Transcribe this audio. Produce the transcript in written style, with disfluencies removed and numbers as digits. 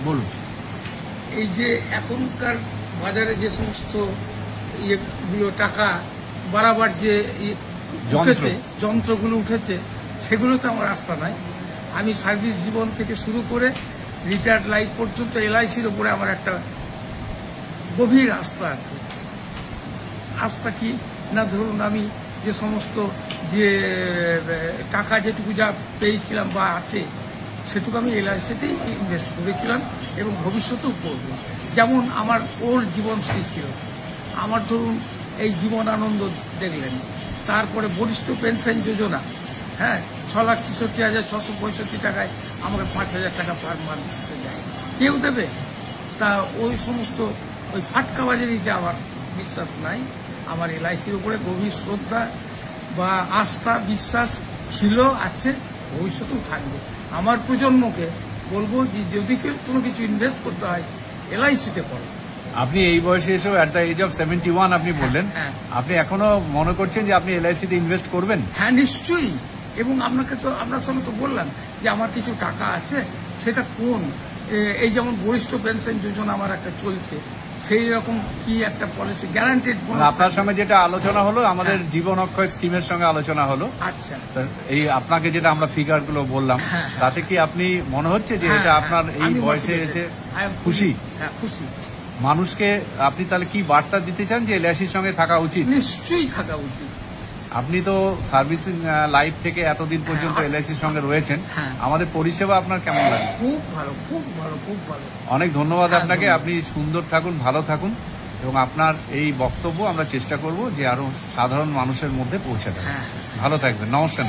বলুন। এই যে এখনকার বাজারে যে সমস্ত ইয়েগুলো টাকা বাড়াবার যে উঠেছে, যন্ত্রগুলো উঠেছে, সেগুলোতে আমার আস্থা নাই। আমি সার্ভিস জীবন থেকে শুরু করে রিটায়ার্ড লাইফ পর্যন্ত এলআইসির উপরে আমার একটা গভীর আস্থা আছে। আস্থা কি না, ধরুন আমি যে সমস্ত যে টাকা যেটুকু যা পেয়েছিলাম বা আছে, সেটুকু আমি এলআইসিতেই ইনভেস্ট করেছিলাম এবং ভবিষ্যতেও করব। যেমন আমার ওল্ড জীবনশ্রী ছিল, আমার ধরুন এই জীবন আনন্দ দেখলেন, তারপরে বরিষ্ঠ পেনশন যোজনা, হ্যাঁ, 6,63,665 টাকায় আমাকে 5,000 টাকা পার মান্থ দেয়। কেউ দেবে? তা ওই সমস্ত ওই ফাটকাবাজারিতে আমার বিশ্বাস নাই। আমার এলআইসির উপরে গভীর শ্রদ্ধা বা আস্থা, বিশ্বাস ছিল, আছে, ভবিষ্যতেও থাকবে। আমার প্রজন্মকে বলবো যে যদি কেউ কোনো কিছু ইনভেস্ট করতে হয় এলআইসিতে করো। আপনি এই বয়সে এসেও অ্যাট দ্য এজ অফ 71 আপনি বললেন, আপনি এখনো মনে করছেন যে আপনি এলআইসিতে ইনভেস্ট করবেন? হ্যাঁ, নিশ্চয়ই। এবং আপনার সঙ্গে তো বললাম যে আমার কিছু টাকা আছে, সেটা কোন এই যেমন বরিষ্ঠ পেনশন যোজনা আমার একটা চলছে, সেই রকম কি একটা পলিসি গ্যারান্টেড। আপনার সঙ্গে যেটা আলোচনা হলো আমাদের জীবন অক্ষয় স্কিমের সঙ্গে আলোচনা হলো। আচ্ছা, এই আপনাকে যেটা আমরা ফিগার গুলো বললাম, তাতে কি আপনি মনে হচ্ছে যে এটা আপনার এই বয়সে এসে খুশি? হ্যাঁ, খুশি। মানুষকে আপনি তাহলে কি বার্তা দিতে চান যে এলআইসির সঙ্গে থাকা উচিত? নিশ্চয়ই থাকা উচিত। আপনি তো সার্ভিসিং লাইফ থেকে এতদিন পর্যন্ত এলআইসির সঙ্গে রয়েছেন, আমাদের পরিষেবা আপনার কেমন লাগে? খুব ভালো, খুব ভালো, খুব ভালো। অনেক ধন্যবাদ আপনাকে। আপনি সুন্দর থাকুন, ভালো থাকুন, এবং আপনার এই বক্তব্য আমরা চেষ্টা করব যে আরো সাধারণ মানুষের মধ্যে পৌঁছে দেয়। ভালো থাকবেন। নমস্কার।